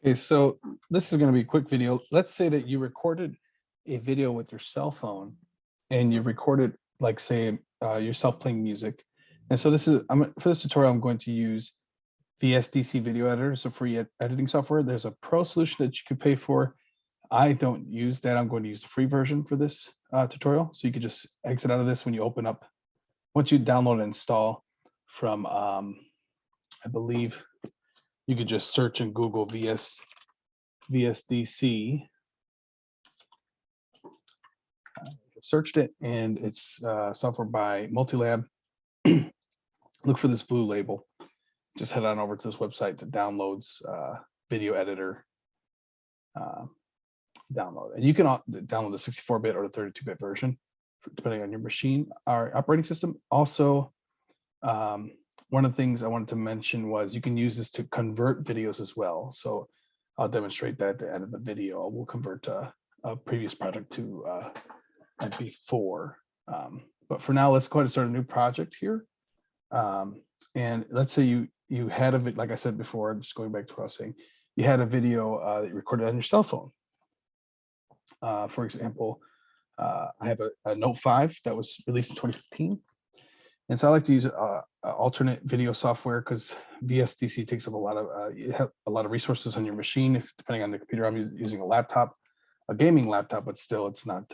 Okay, so this is going to be a quick video. Let's say that you recorded a video with your cell phone and you recorded, like, say, yourself playing music. And so for this tutorial, I'm going to use VSDC Video Editor. It's a free editing software. There's a pro solution that you could pay for. I don't use that. I'm going to use the free version for this tutorial. So you could just exit out of this when you open up. Once you download and install from, I believe, you could just search in Google VSDC. Searched it, and it's software by Multilab. Look for this blue label. Just head on over to this website that downloads video editor download. And you can download the 64-bit or the 32-bit version, depending on your machine or operating system. Also, one of the things I wanted to mention was you can use this to convert videos as well. So I'll demonstrate that at the end of the video. We'll convert a previous project to MP4. But for now, let's go ahead and start a new project here. And let's say you had a video, like I said before, just going back to what I was saying, you had a video that you recorded on your cell phone. For example, I have a Note 5 that was released in 2015. And so I like to use alternate video software because VSDC takes up a lot of resources on your machine. Depending on the computer, I'm using a laptop, a gaming laptop, but still it's not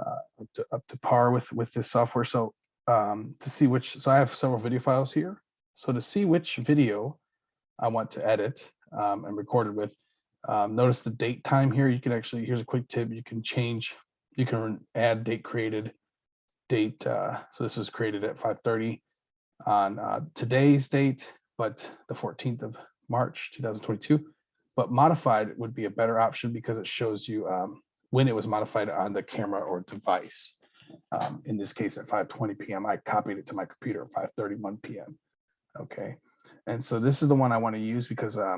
up to par with this software. So to see so I have several video files here. So to see which video I want to edit and record it with, notice the date time here. You can actually, here's a quick tip, you can add date created. Date, so this was created at 5:30 on today's date, but the 14th of March 2022. But modified would be a better option because it shows you when it was modified on the camera or device. In this case, at 5:20 p.m., I copied it to my computer at 5:31 p.m. Okay, and so this is the one I want to use because I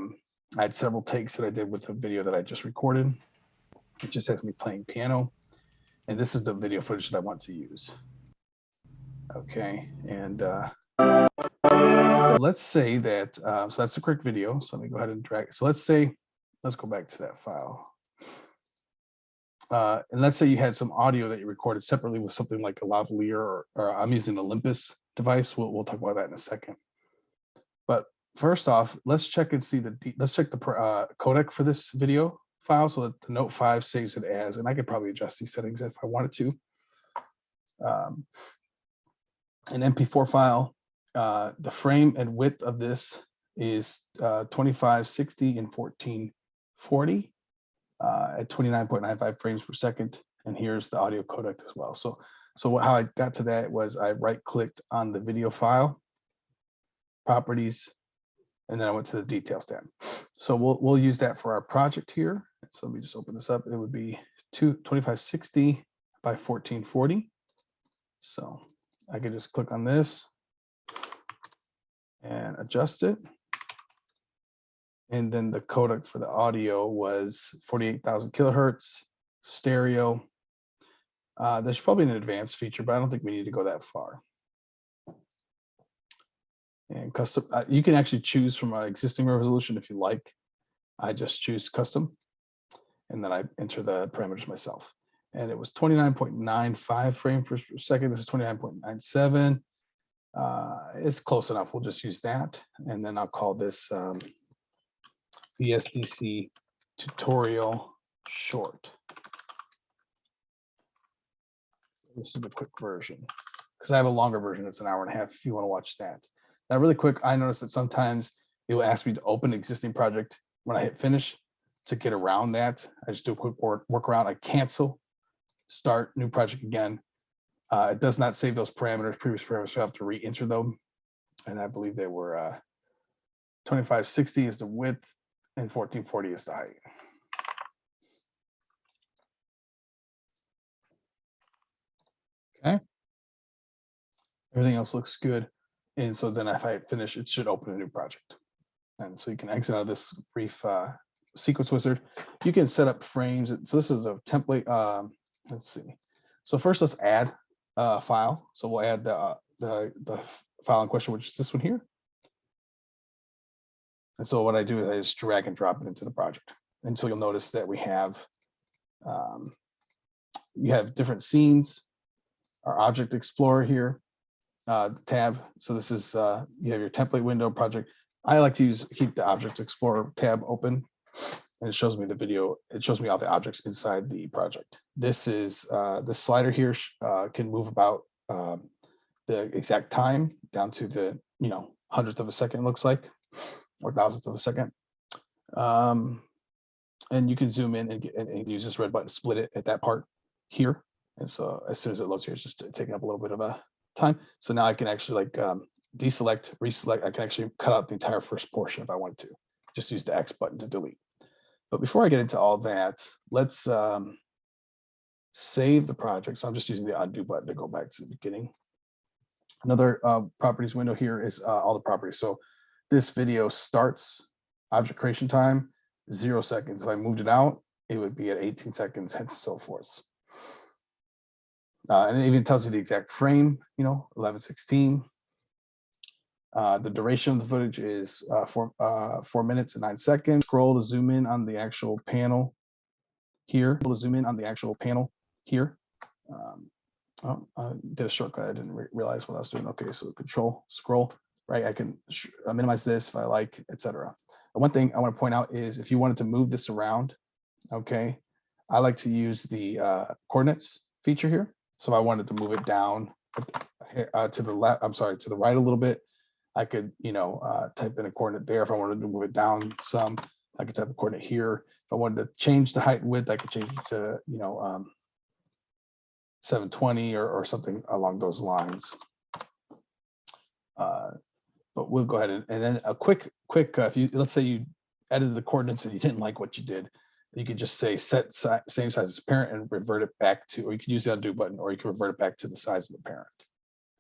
had several takes that I did with the video that I just recorded. It just has me playing piano. And this is the video footage that I want to use. Okay, and let's say that, so that's a quick video. So let me go ahead and drag it. So let's go back to that file. And let's say you had some audio that you recorded separately with something like a lavalier, or I'm using an Olympus device. We'll talk about that in a second. But first off, let's check and see let's check the codec for this video file so that the Note 5 saves it as, and I could probably adjust these settings if I wanted to. An MP4 file, the frame and width of this is 2560 and 1440 at 29.95 frames per second. And here's the audio codec as well. So how I got to that was I right-clicked on the video file, properties, and then I went to the details tab. So we'll use that for our project here. So let me just open this up. It would be 2560 by 1440. So I could just click on this and adjust it. And then the codec for the audio was 48,000 kilohertz, stereo. There's probably an advanced feature, but I don't think we need to go that far. And custom, you can actually choose from an existing resolution if you like. I just choose custom, and then I enter the parameters myself. And it was 29.95 frames per second. This is 29.97. It's close enough. We'll just use that. And then I'll call this VSDC tutorial short. This is a quick version because I have a longer version. It's an hour and a half if you want to watch that. Now, really quick, I noticed that sometimes it will ask me to open an existing project when I hit finish. To get around that, I just do a quick workaround. I cancel, start new project again. It does not save those parameters, previous parameters, so I have to re-enter them. And I believe they were 2560 is the width and 1440 is the height. Okay. Everything else looks good. And so then if I finish, it should open a new project. And so you can exit out of this brief sequence wizard. You can set up frames. So this is a template. Let's see. So first, let's add a file. So we'll add the file in question, which is this one here. And so what I do is I just drag and drop it into the project. And so you'll notice that we have, you have different scenes, our object explorer here, tab. So this is, you have your template window project. I like to keep the object explorer tab open, and it shows me the video. It shows me all the objects inside the project. This is, the slider here can move about the exact time down to the, hundredth of a second, it looks like, or thousandth of a second. And you can zoom in and use this red button, split it at that part here. And so as soon as it loads here, it's just taking up a little bit of a time. So now I can actually like deselect, reselect. I can actually cut out the entire first portion if I wanted to. Just use the X button to delete. But before I get into all that, let's save the project. So I'm just using the undo button to go back to the beginning. Another properties window here is all the properties. So this video starts object creation time 0 seconds. If I moved it out, it would be at 18 seconds, and so forth. And it even tells you the exact frame, 11:16. The duration of the footage is 4 minutes and 9 seconds. Scroll to zoom in on the actual panel here. I did a shortcut. I didn't realize what I was doing. Okay, so control scroll, right? I can minimize this if I like, etc. One thing I want to point out is if you wanted to move this around, okay, I like to use the coordinates feature here. So if I wanted to move it down to the left, to the right a little bit, I could, type in a coordinate there. If I wanted to move it down some, I could type a coordinate here. If I wanted to change the height and width, I could change it to, 720 or something along those lines. But we'll go ahead and then a quick, if you, let's say you edited the coordinates and you didn't like what you did, you could just say set same size as parent and revert it back to, or you can use the undo button, or you can revert it back to the size of the parent.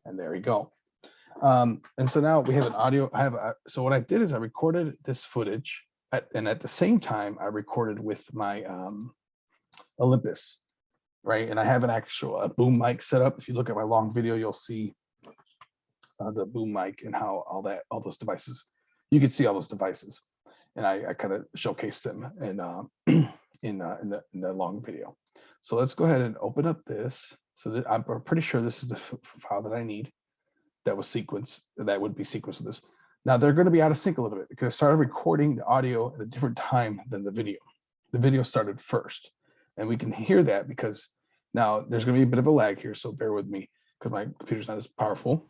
And there you go. And so now we have an audio. So what I did is I recorded this footage, and at the same time I recorded with my Olympus, right? And I have an actual boom mic set up. If you look at my long video, you'll see the boom mic and how all those devices, you can see all those devices, and I kind of showcased them in the long video. So let's go ahead and open up this. So that I'm pretty sure this is the file that I need. That was sequenced. That would be sequenced with this. Now they're going to be out of sync a little bit because I started recording the audio at a different time than the video. The video started first, and we can hear that because now there's going to be a bit of a lag here. So bear with me because my computer's not as powerful.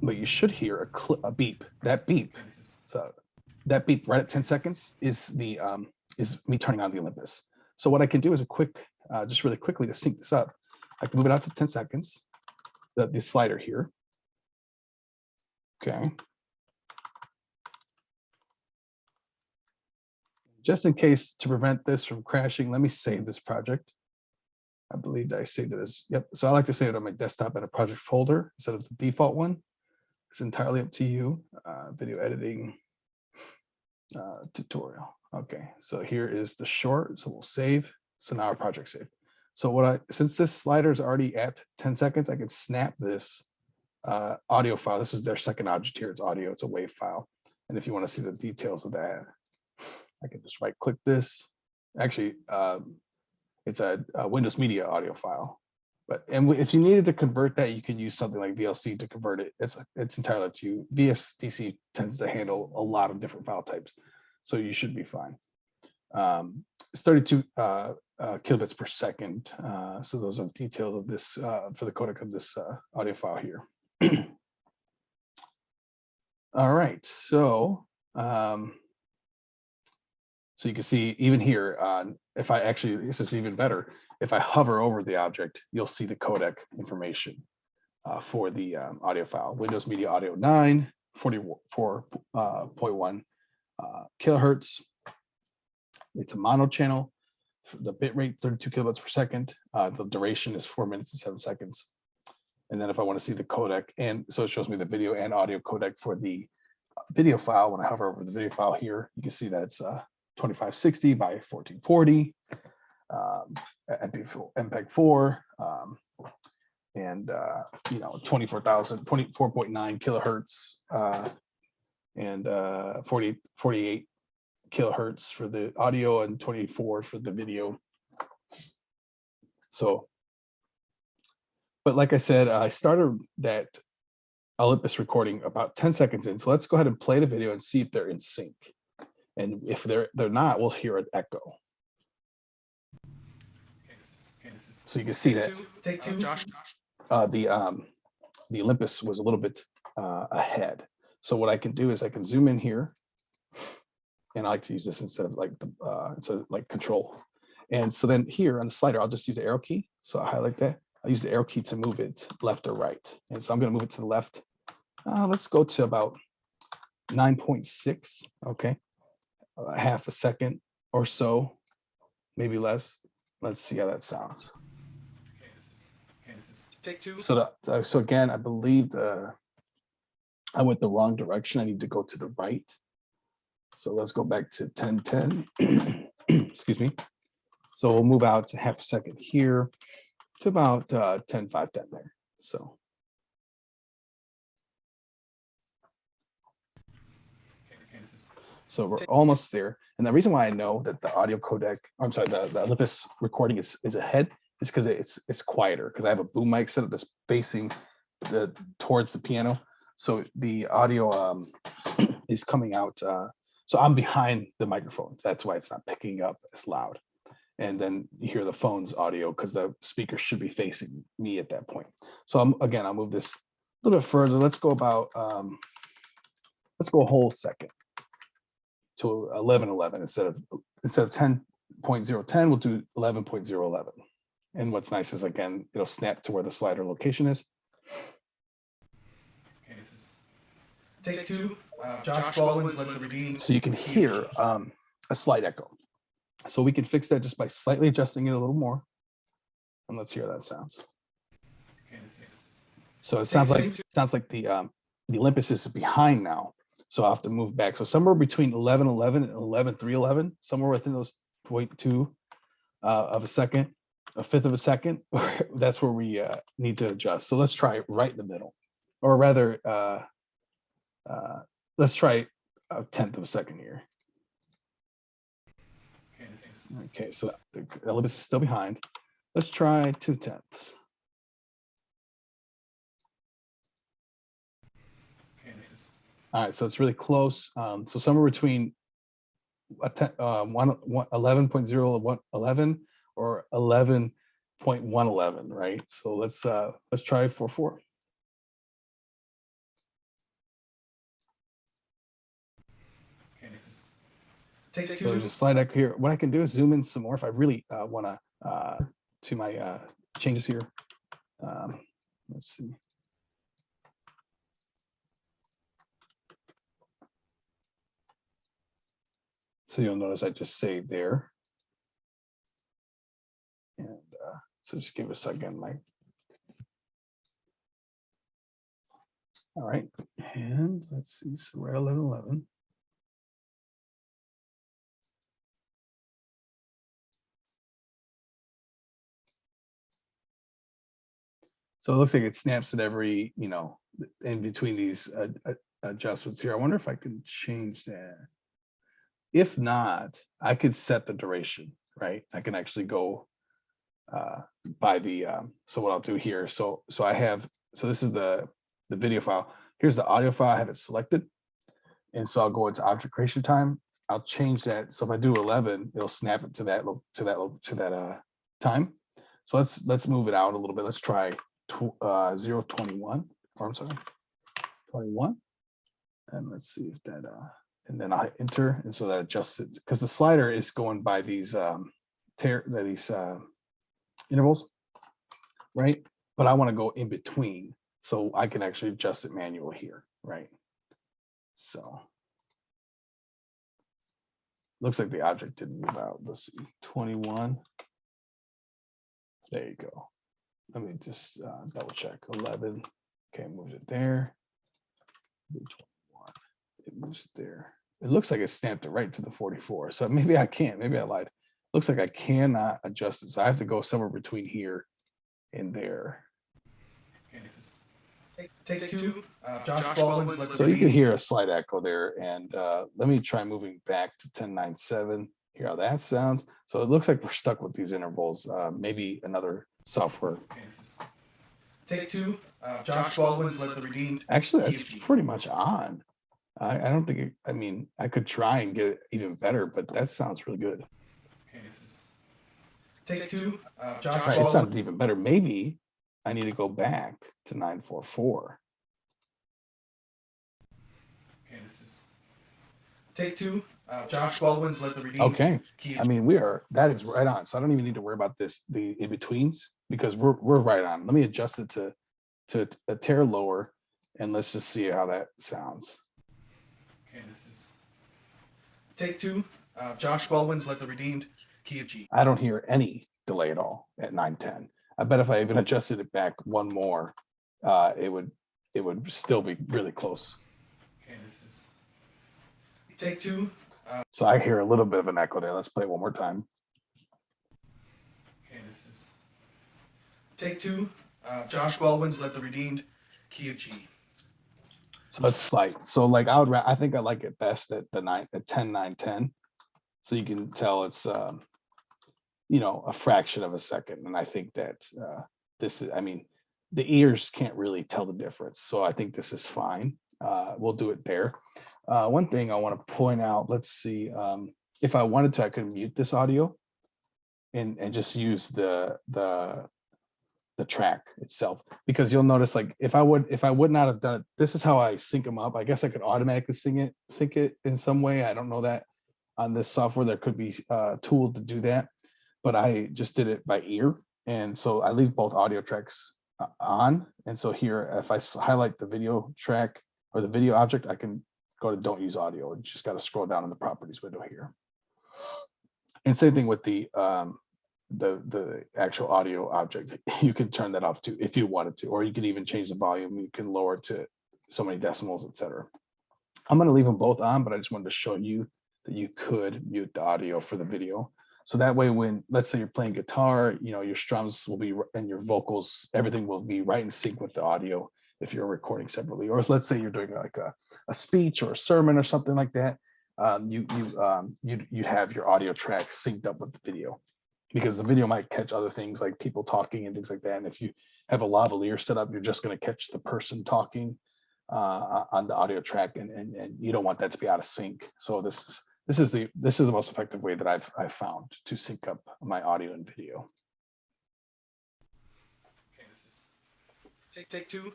But you should hear a beep. That beep. So that beep right at 10 seconds is the is me turning on the Olympus. So what I can do is a quick, just really quickly to sync this up. I can move it out to 10 seconds. The slider here. Okay. Just in case, to prevent this from crashing, let me save this project. I believe I saved it as, yep. So I like to save it on my desktop in a project folder instead of the default one. It's entirely up to you. Video editing tutorial. Okay, so here is the short. So we'll save. So now our project's saved. So since this slider is already at 10 seconds, I can snap this audio file. This is their second object here. It's audio. It's a WAV file. And if you want to see the details of that, I can just right-click this. Actually, it's a Windows Media audio file. And if you needed to convert that, you can use something like VLC to convert it. It's entirely up to you. VSDC tends to handle a lot of different file types, so you should be fine. It's 32 kilobits per second. So those are details of this for the codec of this audio file here. All right, so so you can see even here, if I actually, this is even better. If I hover over the object, you'll see the codec information for the audio file. Windows Media Audio 9, 44.1 kilohertz. It's a mono channel. The bit rate 32 kilobits per second. The duration is 4 minutes and 7 seconds. And then if I want to see the codec, and so it shows me the video and audio codec for the video file. When I hover over the video file here, you can see that it's 2560 by 1440. MPEG-4, and 24.9 kilohertz and 48 kilohertz for the audio and 24 for the video. So, but like I said, I started that Olympus recording about 10 seconds in. So let's go ahead and play the video and see if they're in sync. And if they're not, we'll hear an echo. So you can see that Take two. the Olympus was a little bit ahead. So what I can do is I can zoom in here, and I like to use this instead of like control. And so then here on the slider, I'll just use the arrow key. So I highlight that. I use the arrow key to move it left or right. And so I'm going to move it to the left. Let's go to about 9.6. Okay, half a second or so, maybe less. Let's see how that sounds. Take two. So again, I believe I went the wrong direction. I need to go to the right. So let's go back to 10:10. Excuse me. So we'll move out to half a second here to about 10:5:10 there. So we're almost there. And the reason why I know that the audio codec, I'm sorry, the Olympus recording is ahead is because it's quieter, because I have a boom mic set up that's facing towards the piano. So the audio is coming out. So I'm behind the microphone. That's why it's not picking up as loud. And then you hear the phone's audio because the speaker should be facing me at that point. So I'll move this a little bit further. Let's go about, let's go a whole second to 11:11 instead of 10.010, we'll do 11.011. And what's nice is, again, it'll snap to where the slider location is. Take two. Josh Baldwin's Let the Redeemed. So you can hear a slight echo. So we can fix that just by slightly adjusting it a little more. And let's hear how that sounds. So it sounds like the Olympus is behind now. So I'll have to move back. So somewhere between 11:11 and 11:311, somewhere within those 0.2 of a second, a fifth of a second, that's where we need to adjust. So let's try right in the middle, or rather, let's try a tenth of a second here. Okay, so the Olympus is still behind. Let's try 2/10. All right, so it's really close. So somewhere between 11.011 or 11.111, right? So let's try 4/4. Take two. So there's a slide echo here. What I can do is zoom in some more if I really want to my changes here. Let's see. So you'll notice I just saved there. And so just give it a second, Mike. All right, and let's see, so we're at 11:11. So it looks like it snaps at every, in between these adjustments here. I wonder if I can change that. If not, I could set the duration, right? I can actually go by the, so what I'll do here. So I have, so this is the video file. Here's the audio file, I have it selected. And so I'll go into object creation time. I'll change that. So if I do 11, it'll snap it to that time. So let's move it out a little bit. Let's try 0:21, or I'm sorry, 21. And let's see if that, and then I enter, and so that adjusts it, because the slider is going by these intervals, right? But I want to go in between, so I can actually adjust it manually here, right? So looks like the object didn't move out. Let's see, 21. There you go. Let me just double check. 11. Okay, moves it there. 21. It moves it there. It looks like it stamped it right to the 44. So maybe I can't. Maybe I lied. Looks like I cannot adjust it. So I have to go somewhere between here and there. Take two. Josh Baldwin's Let the So you can Redeemed. hear a slight echo there. And let me try moving back to 10.9.7. Hear how that sounds. So it looks like we're stuck with these intervals. Maybe another software. Take two. Josh Baldwin's Let the Redeemed. Actually, that's pretty much on. I don't think, I mean, I could try and get it even better, but that sounds really good. Take two. Josh Right, it Baldwin. sounded even better. Maybe I need to go back to 9.4.4. Take two. Josh Baldwin's Let the Redeemed. Okay. I mean, that is right on. So I don't even need to worry about the in-betweens because we're right on. Let me adjust it to a tear lower and let's just see how that sounds. Take two. Josh Baldwin's Let the Redeemed, key of G. I don't hear any delay at all at 9.10. I bet if I even adjusted it back one more, it would still be really close. Take two. So I hear a little bit of an echo there. Let's play it one more time. Take two. Josh Baldwin's Let the Redeemed, key of G. So it's slight. So like I think I like it best at the 10.9.10. So you can tell it's you know, a fraction of a second. And I think that this is, I mean, the ears can't really tell the difference. So I think this is fine. We'll do it there. One thing I want to point out, let's see, if I wanted to, I could mute this audio and just use the track itself, because you'll notice, like, if I would not have done it, this is how I sync them up. I guess I could automatically sync it in some way. I don't know that on this software there could be a tool to do that, but I just did it by ear. And so I leave both audio tracks on. And so here, if I highlight the video track or the video object, I can go to don't use audio. You just got to scroll down in the properties window here. And same thing with the actual audio object. You can turn that off too if you wanted to, or you can even change the volume. You can lower it to so many decimals, etc. I'm going to leave them both on, but I just wanted to show you that you could mute the audio for the video. So that way, when, let's say you're playing guitar, you know, your strums will be, and your vocals, everything will be right in sync with the audio if you're recording separately. Or let's say you're doing like a speech or a sermon or something like that, you'd have your audio track synced up with the video, because the video might catch other things like people talking and things like that. And if you have a lavalier set up, you're just going to catch the person talking on the audio track, and you don't want that to be out of sync. So this is the most effective way that I've found to sync up my audio and video. Okay, this is take two.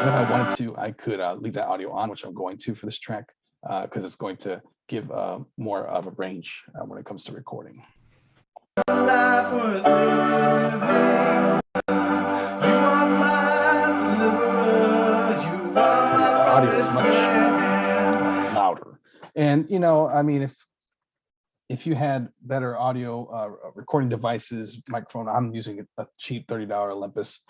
And if I wanted to, I could leave that audio on, which I'm going to for this track, because it's going to give more of a range when it comes to recording. Audio is much louder. And, you know, I mean, if you had better audio recording devices, microphone, I'm using a cheap $30 Olympus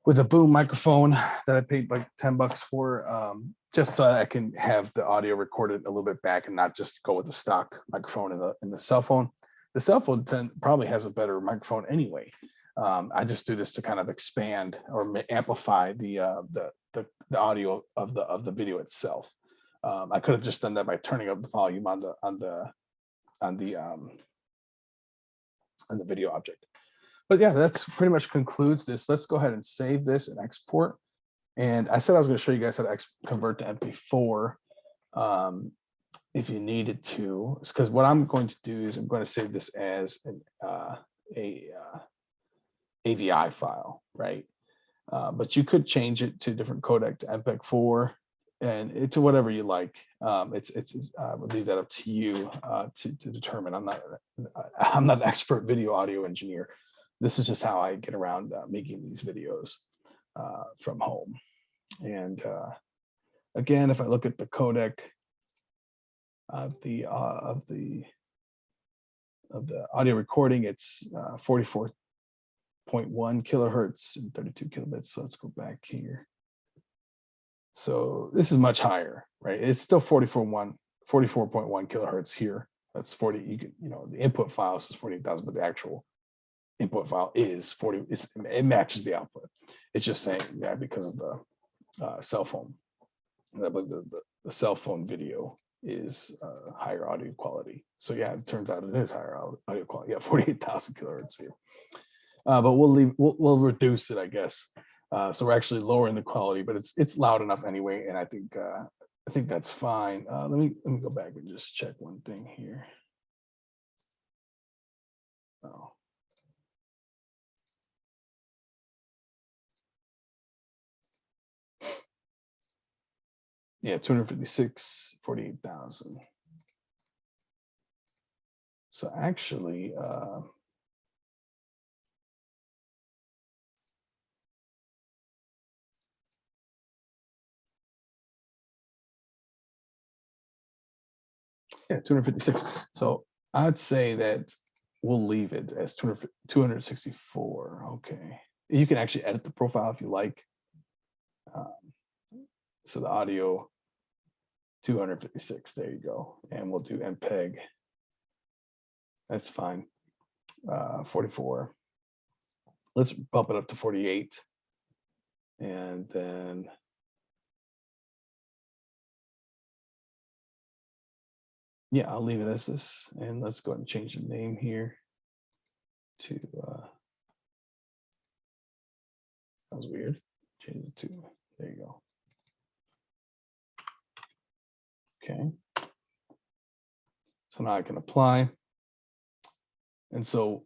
with a boom microphone that I paid like $10 for, just so I can have the audio recorded a little bit back and not just go with the stock microphone in the cell phone. The cell phone probably has a better microphone anyway. I just do this to kind of expand or amplify the audio of the video itself. I could have just done that by turning up the volume on the video object. But yeah, that's pretty much concludes this. Let's go ahead and save this and export. And I said I was going to show you guys how to convert to MP4 if you needed to. Because what I'm going to do is I'm going to save this as an AVI file, right? But you could change it to different codec, to MPEG-4, and to whatever you like. I would leave that up to you to determine. I'm not an expert video audio engineer. This is just how I get around making these videos from home. And again, if I look at the codec of the audio recording, it's 44.1 kilohertz and 32 kilobits. So let's go back here. So this is much higher, right? It's still 44.1 44.1 kilohertz here. That's 40. You can, the input file is 48,000, but the actual input file is 40. It matches the output. It's just saying that because of the cell phone. I believe the cell phone video is higher audio quality. So yeah, it turns out it is higher audio quality. Yeah, 48,000 kilohertz here. But we'll reduce it, I guess. So we're actually lowering the quality, but it's loud enough anyway, and I think that's fine. Let me go back and just check one thing here. Oh. Yeah, 256, 48,000. So actually, yeah, 256. So I'd say that we'll leave it as 264. Okay. You can actually edit the profile if you like. So the audio 256, there you go. And we'll do MPEG. That's fine. 44. Let's bump it up to 48. And then yeah, I'll leave it as this. And let's go ahead and change the name here to that was weird. Change it to, there you go. Okay. So now I can apply. And so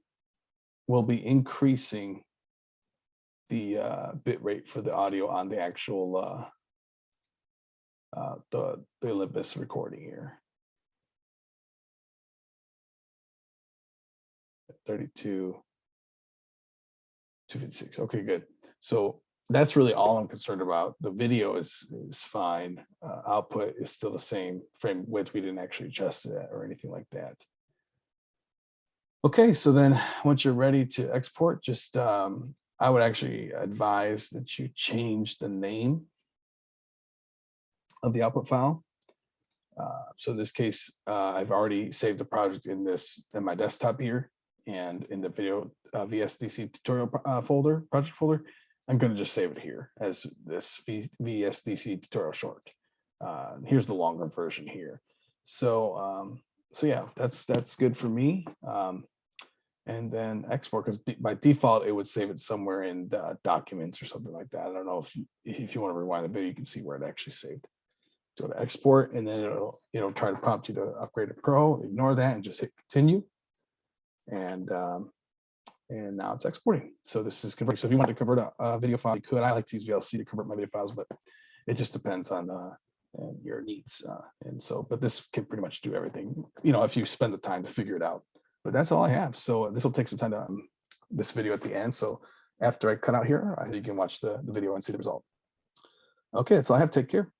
we'll be increasing the bit rate for the audio on the actual the Olympus recording here. 32, 256. Okay, good. So that's really all I'm concerned about. The video is fine. Output is still the same. Frame width, we didn't actually adjust that or anything like that. Okay, so then once you're ready to export, just I would actually advise that you change the name of the output file. So in this case, I've already saved the project in my desktop here, and in the video VSDC tutorial project folder, I'm going to just save it here as this VSDC tutorial short. Here's the longer version here. So so yeah, that's good for me. And then export, because by default it would save it somewhere in the documents or something like that. I don't know if you want to rewind the video, you can see where it actually saved. Go to export, and then it'll try to prompt you to upgrade to Pro. Ignore that and just hit continue. And now it's exporting. So this is converting. So if you want to convert a video file, you could. I like to use VLC to convert my video files, but it just depends on your needs. And so, but this can pretty much do everything, if you spend the time to figure it out. But that's all I have. So this will take some time to this video at the end. So after I cut out here, you can watch the video and see the result. Okay, that's all I have. Take care.